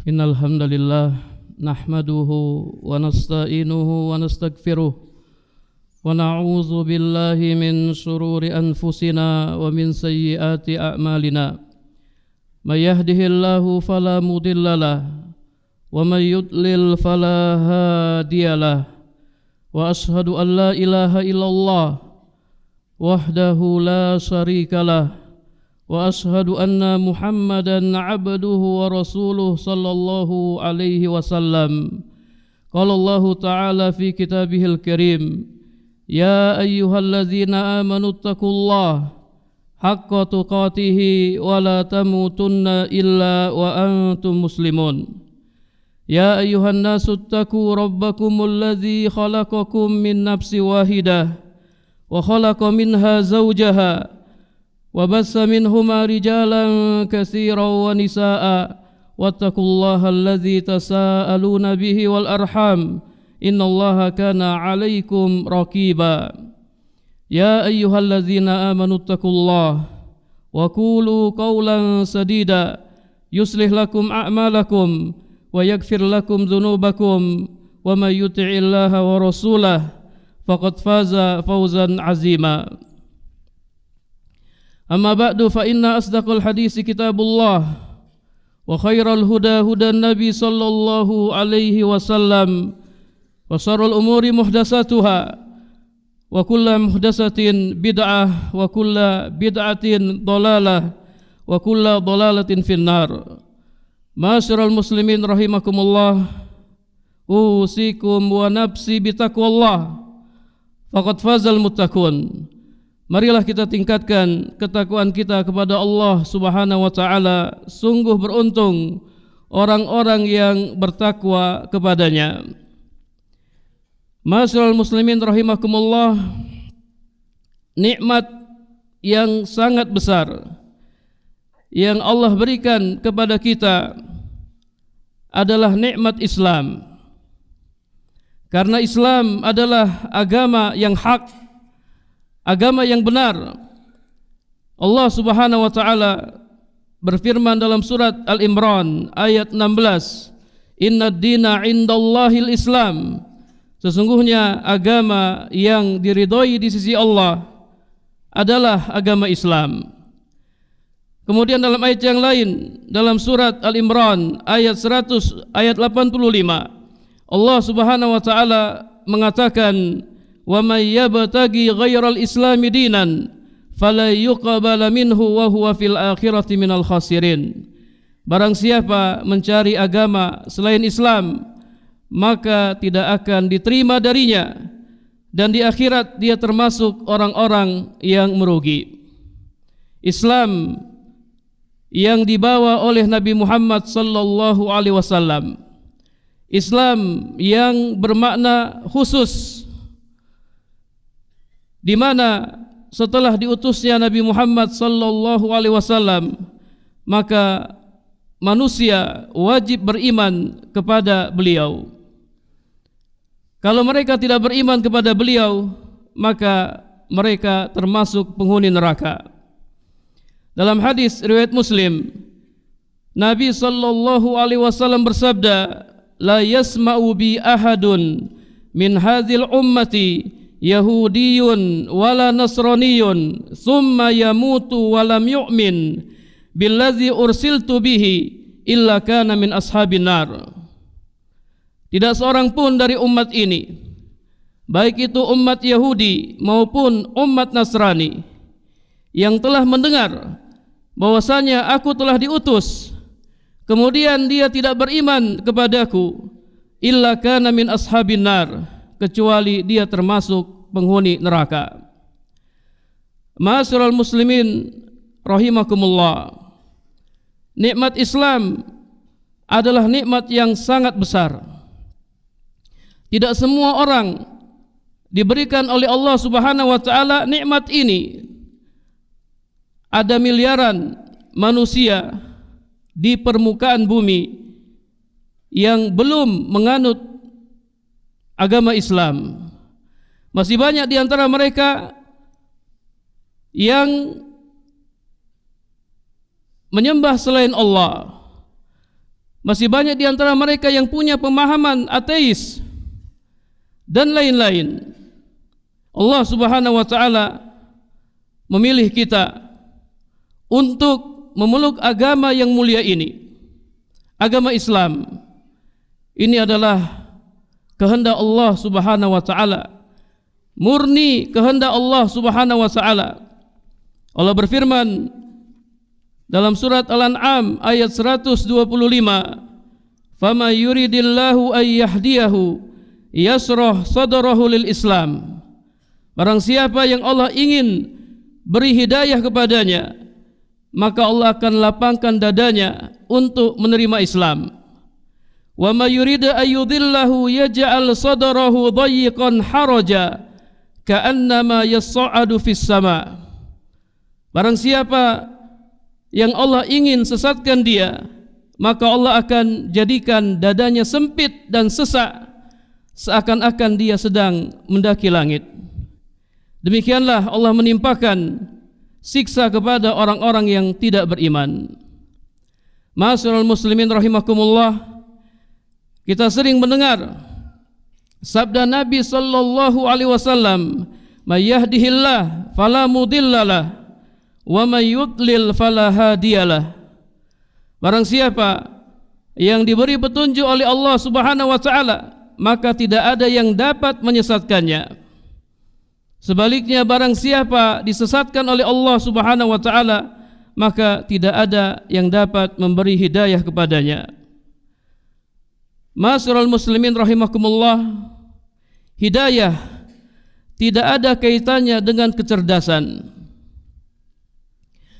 Innal hamdalillah nahmaduhu wa nasta'inuhu wa nastaghfiruh wa na'udzu billahi min shururi anfusina wa min sayyiati a'malina. May yahdihillahu fala mudhillalah wa may yudlil fala hadiyalah. Wa ashhadu an la ilaha illallah wahdahu la syarikalah. Wa ashhadu anna Muhammadan abduhu wa rasuluh sallallahu alaihi wasallam. Qala Allah ta'ala fi kitabihil karim, ya ayyuhalladzina amanu taqullaha haqqa tuqatih wa la tamutunna illa wa antum muslimun. Ya ayyuhan nasu taqu rabbakumul ladzi khalaqakum min nafsin wahidah wa khalaqa minha zawjaha wa bassa minhuma rijalan katsiran wa nisaa wattaqullaha allazi tasaaluna bihi wal arham innallaha kana 'alaikum raqiba. Ya ayyuhallazina amanu taqullaha wa qulu qawlan sadida yuslih lakum a'malakum wa yaghfir lakum dhunubakum wa may yuti'illaha wa rasulahu faqad faza fawzan 'azima. Amma ba'du fa inna asdaqal hadisi kitabullah wa khairal huda hudan nabi sallallahu alaihi wasallam wa syarrul umuri muhdatsatuha wa kullu muhdatsatin bid'ah wa kullu bid'atin dhalalah wa kullu dhalalatin finnar. Ma'asyiral muslimin rahimakumullah, usikum wa nafsi bitaqwallah faqad fazal muttaqun. Marilah kita tingkatkan ketakwaan kita kepada Allah Subhanahu wa taala. Sungguh beruntung orang-orang yang bertakwa kepadanya. Ma'asyiral muslimin rahimakumullah, nikmat yang sangat besar yang Allah berikan kepada kita adalah nikmat Islam. Karena Islam adalah agama yang hak, agama yang benar. Allah Subhanahu wa taala berfirman dalam surat Al-Imran ayat 16, Innad dina indallahil Islam. Sesungguhnya agama yang diridhoi di sisi Allah adalah agama Islam. Kemudian dalam ayat yang lain, dalam surat Al-Imran ayat 100 ayat 85, Allah Subhanahu wa taala mengatakan, wa may yabtaghi ghairal islami dinan fala yuqbala minhu wa huwa fil akhirati minal khasirin. Barang siapa mencari agama selain Islam, maka tidak akan diterima darinya, dan di akhirat dia termasuk orang-orang yang merugi. Islam yang dibawa oleh Nabi Muhammad sallallahu alaihi wasallam, Islam yang bermakna khusus, di mana setelah diutusnya Nabi Muhammad sallallahu alaihi wasallam, maka manusia wajib beriman kepada beliau. Kalau mereka tidak beriman kepada beliau, maka mereka termasuk penghuni neraka. Dalam hadis riwayat Muslim, Nabi sallallahu alaihi wasallam bersabda, la yasma'u bi ahadun min hadhil ummati Yahudiyun wala Nasraniyun summa yamutu walam yu'min billadzi ursiltu bihi illa kana min ashabin nar. Tidak seorang pun dari umat ini, baik itu umat Yahudi maupun umat Nasrani, yang telah mendengar bahwasanya aku telah diutus, kemudian dia tidak beriman kepadaku, illa kana min ashabin nar, kecuali dia termasuk penghuni neraka. Ma'asyiral muslimin rahimakumullah, nikmat Islam adalah nikmat yang sangat besar. Tidak semua orang diberikan oleh Allah Subhanahu wa taala nikmat ini. Ada miliaran manusia di permukaan bumi yang belum menganut agama Islam. Masih banyak di antara mereka yang menyembah selain Allah. Masih banyak di antara mereka yang punya pemahaman ateis dan lain-lain. Allah Subhanahu wa taala memilih kita untuk memeluk agama yang mulia ini, agama Islam. Ini adalah kehendak Allah Subhanahu wa taala, murni kehendak Allah Subhanahu wa taala. Allah berfirman dalam surat Al-An'am ayat 125, "Fama yuridillahu ay yahdiyahu yasrah sadrahu lil Islam." Barang siapa yang Allah ingin beri hidayah kepadanya, maka Allah akan lapangkan dadanya untuk menerima Islam. Wa may yurid ayyudillahu yaj'al sadrahu dayyiqan haraja ka'annama yas'adu fis sama. Barang siapa yang Allah ingin sesatkan dia, maka Allah akan jadikan dadanya sempit dan sesak, seakan-akan dia sedang mendaki langit. Demikianlah Allah menimpakan siksa kepada orang-orang yang tidak beriman. Ma'asyiral muslimin rahimakumullah, kita sering mendengar sabda Nabi sallallahu alaihi wasallam, "May yahdihillah fala mudhillalah wa may yudlil fala hadiyalah." Barang siapa yang diberi petunjuk oleh Allah Subhanahu wa taala, maka tidak ada yang dapat menyesatkannya. Sebaliknya, barang siapa disesatkan oleh Allah Subhanahu wa taala, maka tidak ada yang dapat memberi hidayah kepadanya. Ma'asyiral muslimin rahimakumullah, hidayah tidak ada kaitannya dengan kecerdasan.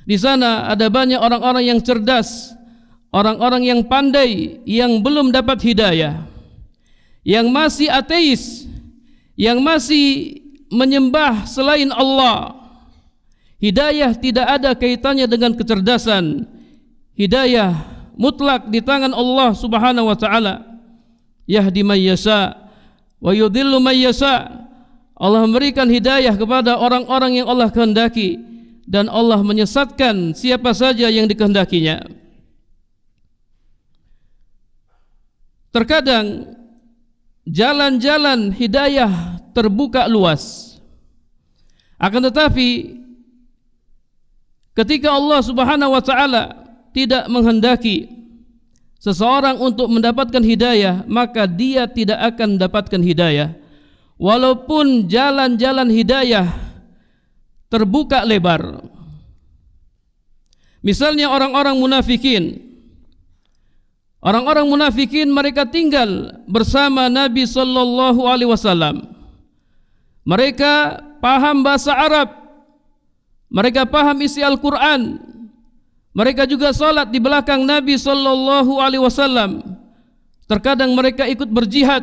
Di sana ada banyak orang-orang yang cerdas, orang-orang yang pandai, yang belum dapat hidayah, yang masih ateis, yang masih menyembah selain Allah. Hidayah tidak ada kaitannya dengan kecerdasan. Hidayah mutlak di tangan Allah Subhanahu wa taala. Yahdi man yasha wa yudhillu man yasha. Allah memberikan hidayah kepada orang-orang yang Allah kehendaki, dan Allah menyesatkan siapa saja yang dikehendakinya. Terkadang jalan-jalan hidayah terbuka luas, akan tetapi ketika Allah Subhanahu wa taala tidak menghendaki seseorang untuk mendapatkan hidayah, maka dia tidak akan mendapatkan hidayah, walaupun jalan-jalan hidayah terbuka lebar. Misalnya orang-orang munafikin. Orang-orang munafikin mereka tinggal bersama Nabi sallallahu alaihi wasallam. Mereka paham bahasa Arab. Mereka paham isi Al-Qur'an. Mereka juga salat di belakang Nabi sallallahu alaihi wasallam. Terkadang mereka ikut berjihad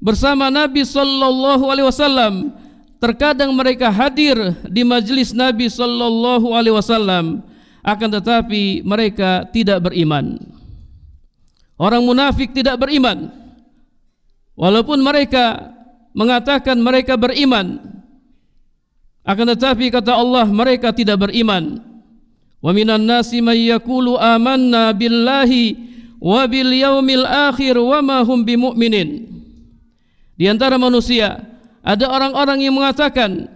bersama Nabi sallallahu alaihi wasallam. Terkadang mereka hadir di majlis Nabi sallallahu alaihi wasallam, akan tetapi mereka tidak beriman. Orang munafik tidak beriman, walaupun mereka mengatakan mereka beriman, akan tetapi kata Allah mereka tidak beriman. Wa minan nasi may yaqulu amanna billahi wa bil yaumil akhir wa ma hum bimu'minin. Di antara manusia ada orang-orang yang mengatakan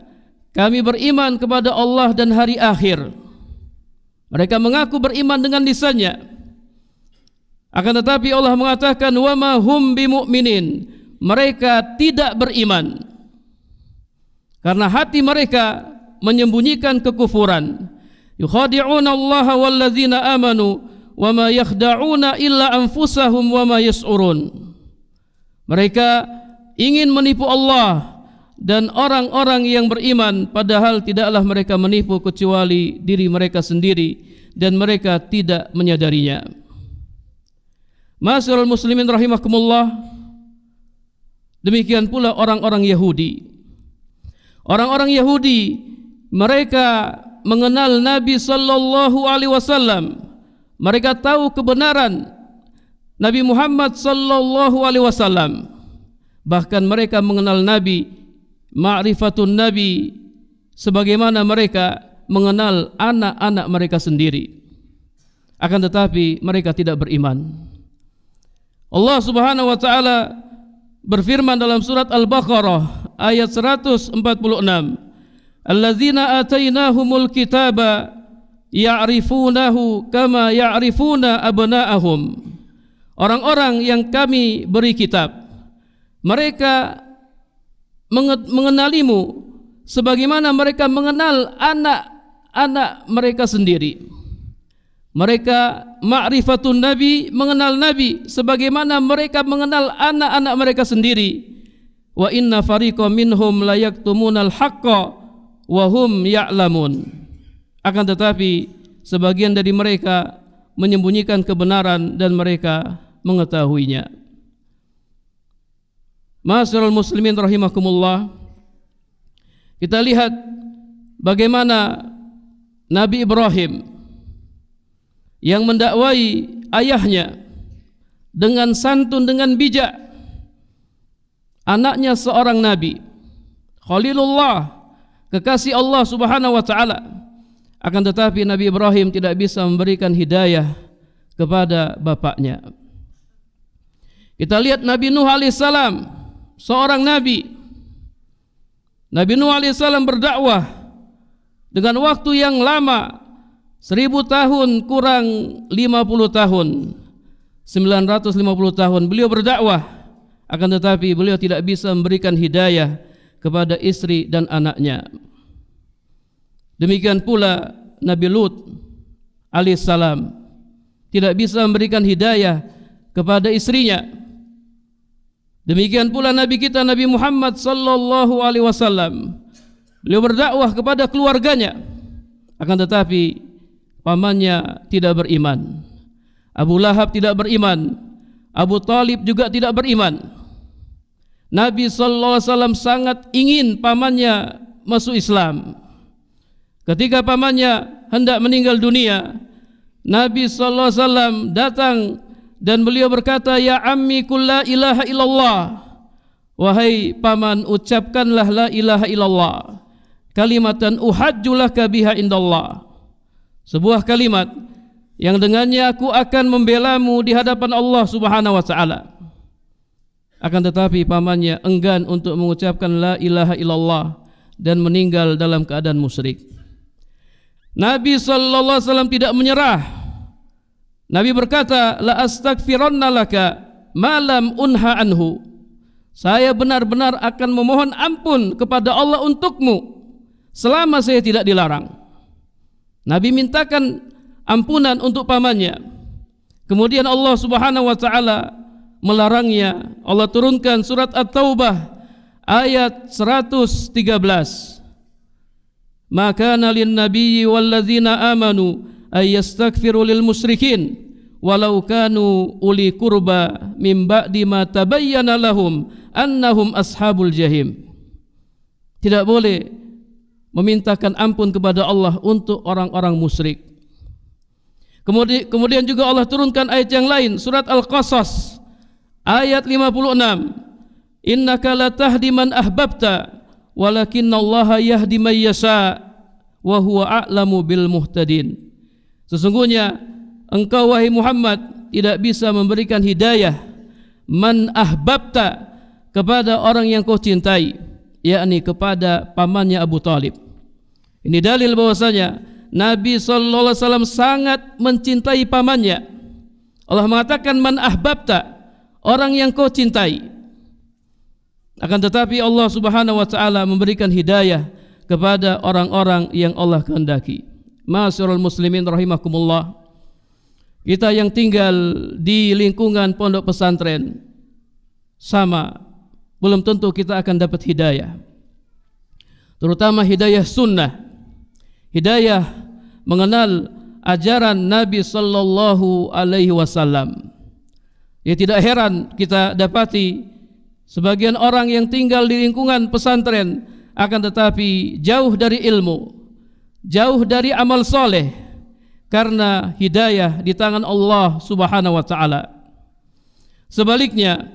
kami beriman kepada Allah dan hari akhir. Mereka mengaku beriman dengan lisannya, akan tetapi Allah mengatakan wa ma hum bimu'minin, mereka tidak beriman karena hati mereka menyembunyikan kekufuran. Yukhadi'una Allah walladzina amanu wa ma yakhda'una illa anfusahum wa ma yas'urun. Mereka ingin menipu Allah dan orang-orang yang beriman, padahal tidaklah mereka menipu kecuali diri mereka sendiri dan mereka tidak menyadarinya. Ma'asyiral muslimin rahimakumullah, demikian pula orang-orang Yahudi. Orang-orang Yahudi mereka mengenal Nabi sallallahu alaihi wasallam. Mereka tahu kebenaran Nabi Muhammad sallallahu alaihi wasallam. Bahkan mereka mengenal Nabi, ma'rifatun Nabi, sebagaimana mereka mengenal anak-anak mereka sendiri. Akan tetapi mereka tidak beriman. Allah Subhanahu wa taala berfirman dalam surat Al-Baqarah ayat 146, alladzina atainahumul kitaba ya'rifunahu kama ya'rifuna abna'ahum. Orang-orang yang kami beri kitab, mereka mengenalimu sebagaimana mereka mengenal anak-anak mereka sendiri. Mereka ma'rifatun nabi, mengenal nabi sebagaimana mereka mengenal anak-anak mereka sendiri. Wa inna fariqam minhum la yaktumunal haqqa wa hum ya'lamun. Akan tetapi sebagian dari mereka menyembunyikan kebenaran dan mereka mengetahuinya. Ma'asyiral muslimin rahimakumullah, kita lihat bagaimana Nabi Ibrahim yang mendakwai ayahnya dengan santun, dengan bijak. Anaknya seorang nabi, Khalilullah, kekasih Allah Subhanahu wa taala. Akan tetapi Nabi Ibrahim tidak bisa memberikan hidayah kepada bapaknya. Kita lihat Nabi Nuh alaihissalam, seorang nabi. Nabi Nuh alaihissalam berdakwah dengan waktu yang lama, 1000 tahun kurang 50 tahun, 950 tahun beliau berdakwah. Akan tetapi beliau tidak bisa memberikan hidayah kepada istri dan anaknya. Demikian pula Nabi Lut alaihissalam tidak bisa memberikan hidayah kepada istrinya. Demikian pula Nabi kita Nabi Muhammad sallallahu alaihi wasallam, beliau berdakwah kepada keluarganya, akan tetapi pamannya tidak beriman. Abu Lahab tidak beriman, Abu Talib juga tidak beriman. Nabi sallallahu alaihi wasallam sangat ingin pamannya masuk Islam. Ketika pamannya hendak meninggal dunia, Nabi sallallahu alaihi wasallam datang dan beliau berkata, ya ammi qul la ilaha illallah. Wahai paman, ucapkanlah la ilaha illallah, kalimatan uhajju laka biha indallah. Sebuah kalimat yang dengannya aku akan membelamu di hadapan Allah Subhanahu wa taala. Akan tetapi pamannya enggan untuk mengucapkan la ilaha illallah dan meninggal dalam keadaan musyrik. Nabi sallallahu alaihi wasallam tidak menyerah. Nabi berkata, la astaghfiranna laka ma lam unha anhu. Saya benar-benar akan memohon ampun kepada Allah untukmu selama saya tidak dilarang. Nabi mintakan ampunan untuk pamannya. Kemudian Allah Subhanahu wa taala melarangnya. Allah turunkan surat At-Taubah ayat 113. Maka lin nabiyyi walladzina amanu ay yastaghfiru lil musyrikin walau kanu uli qurba mim ba'di ma tabayyana lahum annahum ashabul jahim. Tidak boleh memintakan ampun kepada Allah untuk orang-orang musyrik. Kemudian juga Allah turunkan ayat yang lain, surat Al-Qasas ayat 56. Innaka latahdi man ahbabta walakinallaha yahdi man yasha wa huwa a'lamu bil muhtadin. Sesungguhnya engkau wahai Muhammad tidak bisa memberikan hidayah man ahbabta kepada orang yang kau cintai, yakni kepada pamannya Abu Talib. Ini dalil bahwasanya Nabi sallallahu alaihi wasallam sangat mencintai pamannya. Allah mengatakan man ahbabta, orang yang kau cintai. Akan tetapi Allah Subhanahu wa taala memberikan hidayah kepada orang-orang yang Allah kehendaki. Ma'asyiral muslimin rahimakumullah, kita yang tinggal di lingkungan pondok pesantren sama, belum tentu kita akan dapat hidayah, terutama hidayah sunnah, hidayah mengenal ajaran Nabi sallallahu alaihi wasallam. Ya, tidak heran kita dapati sebagian orang yang tinggal di lingkungan pesantren akan tetapi jauh dari ilmu, jauh dari amal soleh, karena hidayah di tangan Allah Subhanahu wa taala. Sebaliknya,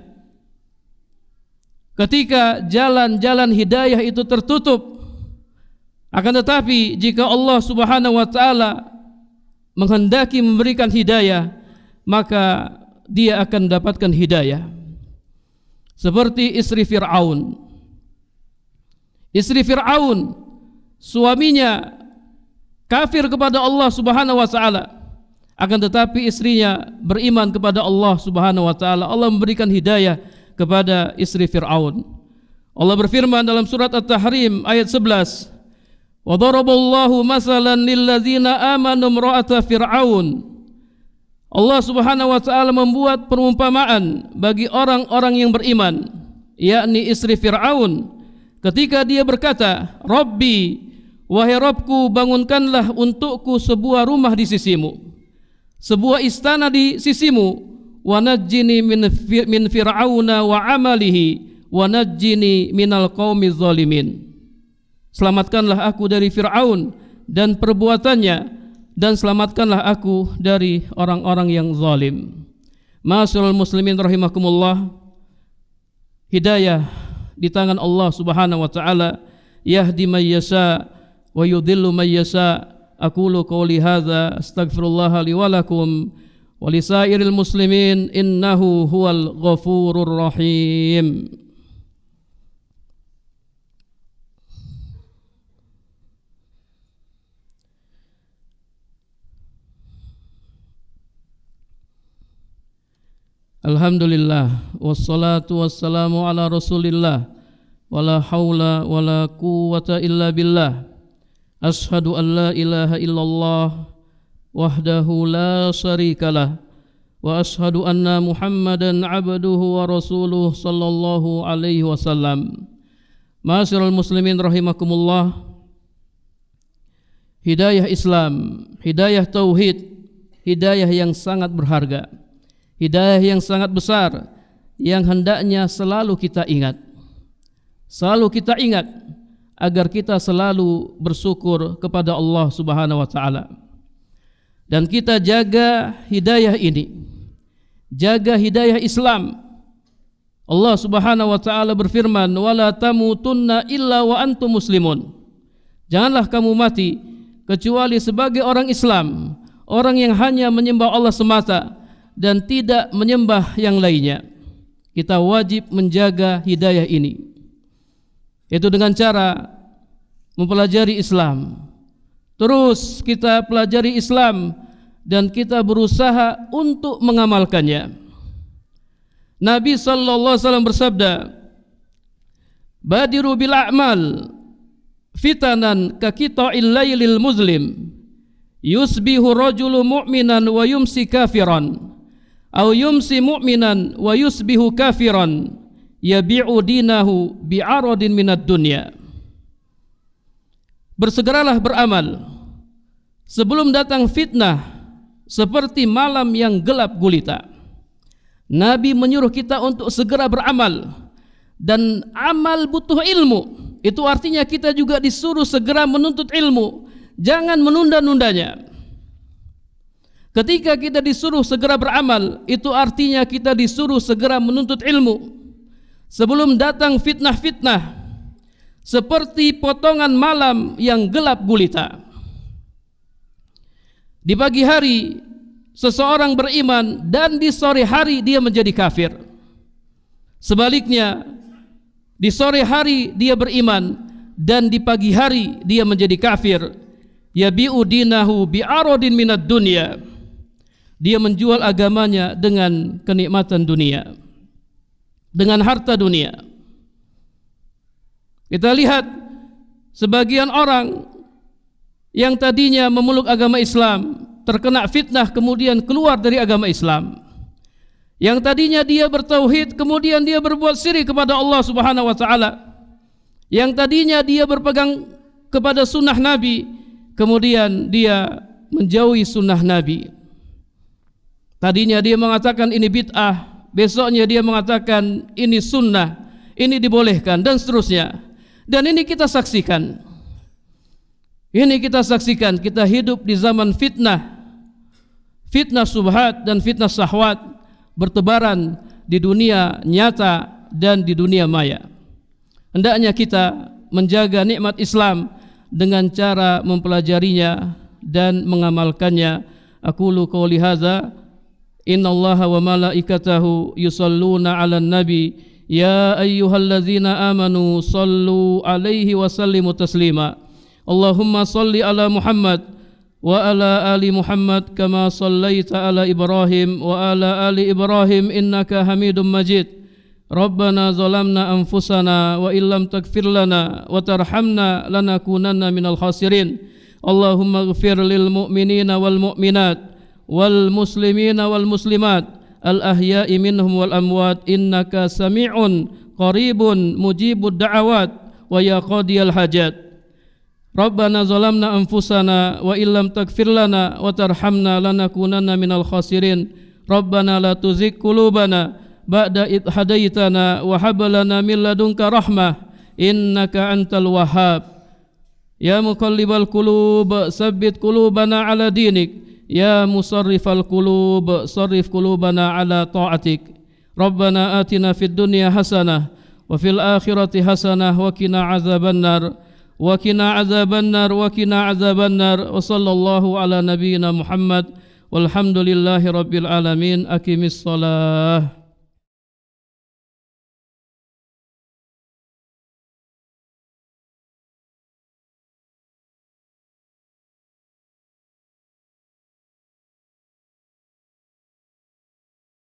ketika jalan-jalan hidayah itu tertutup, akan tetapi jika Allah Subhanahu wa taala menghendaki memberikan hidayah, maka dia akan mendapatkan hidayah. Seperti istri Fir'aun. Istri Fir'aun, suaminya kafir kepada Allah Subhanahu wa taala, akan tetapi istrinya beriman kepada Allah Subhanahu wa taala. Allah memberikan hidayah kepada istri Fir'aun. Allah berfirman dalam surat At-Tahrim ayat 11, wa daraballahu masalan lilladzina amanu imra'ata fir'aun. Allah Subhanahu wa taala membuat perumpamaan bagi orang-orang yang beriman, yakni istri Fir'aun, ketika dia berkata, Rabbi, wahai Rabbku, bangunkanlah untukku sebuah rumah di sisimu, sebuah istana di sisimu, wa najjini min fir'auna wa amalihi wa najjini minal qaumiz zalimin. Selamatkanlah aku dari Fir'aun dan perbuatannya, dan selamatkanlah aku dari orang-orang yang zalim. Ma'asyiral muslimin rahimakumullah, hidayah di tangan Allah Subhanahu wa taala, yahdi man yasha wa yudhillu man yasha. Aqulu qouli hadza astaghfirullah li wa lakum wa lisairil muslimin innahu huwal ghafurur rahim. Alhamdulillah, wassalatu wassalamu ala rasulillah, wala hawla wala quwwata illa billah. Ashhadu an la ilaha illallah wahdahu la syarikalah, wa ashhadu anna Muhammadan abduhu wa rasuluh sallallahu alaihi wasallam. Ma'asyiral muslimin rahimakumullah, hidayah Islam, hidayah tauhid, hidayah yang sangat berharga, hidayah yang sangat besar, yang hendaknya selalu kita ingat. Selalu kita ingat agar kita selalu bersyukur kepada Allah Subhanahu wa taala. Dan kita jaga hidayah ini, jaga hidayah Islam. Allah Subhanahu wa taala berfirman, wala tamutunna illa wa antum muslimun. Janganlah kamu mati kecuali sebagai orang Islam, orang yang hanya menyembah Allah semata dan tidak menyembah yang lainnya. Kita wajib menjaga hidayah ini, yaitu dengan cara mempelajari Islam. Terus kita pelajari Islam dan kita berusaha untuk mengamalkannya. Nabi sallallahu alaihi wasallam bersabda, badiru bil a'mal fitanan ka qita'il lailil muslim, yusbihu rajulu mu'minan wa yumsi kafiran, aw yumsi mu'minan wa yusbihu kafiran, yabi'u dinahu bi'aradin minad dunya. Bersegeralah beramal sebelum datang fitnah seperti malam yang gelap gulita. Nabi menyuruh kita untuk segera beramal, dan amal butuh ilmu. Itu artinya kita juga disuruh segera menuntut ilmu, jangan menunda-nundanya. Ketika kita disuruh segera beramal, itu artinya kita disuruh segera menuntut ilmu sebelum datang fitnah-fitnah seperti potongan malam yang gelap gulita. Di pagi hari seseorang beriman dan di sore hari dia menjadi kafir. Sebaliknya, di sore hari dia beriman dan di pagi hari dia menjadi kafir. Yabi'u dinahu bi'aradin minad dunya. Dia menjual agamanya dengan kenikmatan dunia, dengan harta dunia. Kita lihat sebagian orang yang tadinya memeluk agama Islam terkena fitnah kemudian keluar dari agama Islam. Yang tadinya dia bertauhid kemudian dia berbuat syirik kepada Allah Subhanahu wa taala. Yang tadinya dia berpegang kepada sunnah Nabi kemudian dia menjauhi sunnah Nabi. Tadinya dia mengatakan ini bid'ah, besoknya dia mengatakan ini sunnah, ini dibolehkan, dan seterusnya. Dan ini kita saksikan. Ini kita saksikan, kita hidup di zaman fitnah. Fitnah subhat dan fitnah syahwat bertebaran di dunia nyata dan di dunia maya. Hendaknya kita menjaga nikmat Islam dengan cara mempelajarinya dan mengamalkannya. Aqulu qouli hadza, innallaha wa malaikatahu yusalluna 'alan nabi ya ayyuhalladzina amanu sallu 'alaihi wa sallimu taslima. Allahumma salli ala Muhammad wa ala ali Muhammad kama sallaita ala Ibrahim wa ala ali Ibrahim innaka Hamidum Majid. Rabbana zalamna anfusana wa illam taghfir lana wa tarhamna lanakunanna minal khasirin. Allahumma ighfir lil mu'minina wal mu'minat wal muslimina wal muslimat al ahya'i minhum wal amwat innaka sami'un qaribun mujibud da'awat wa ya qadiyal hajat. Rabbana zalamna anfusana wa illam taghfir lana wa tarhamna lanakunanna minal khasirin. Rabbana la tuzigh qulubana ba'da id hadaitana wa hab lana min ladunka rahmah innaka antal wahhab. Ya muqallibal qulub tsabbit qulubana ala dinik. Ya musarrifal qulub sarrif qulubana ala ta'atik. Rabbana atina fid dunya hasanah wa fil akhirati hasanah wa qina azabannar wa qina azabannar wa qina azabannar. Wa sallallahu ala nabiyyina Muhammad walhamdulillahi rabbil alamin. Aqimis shalah.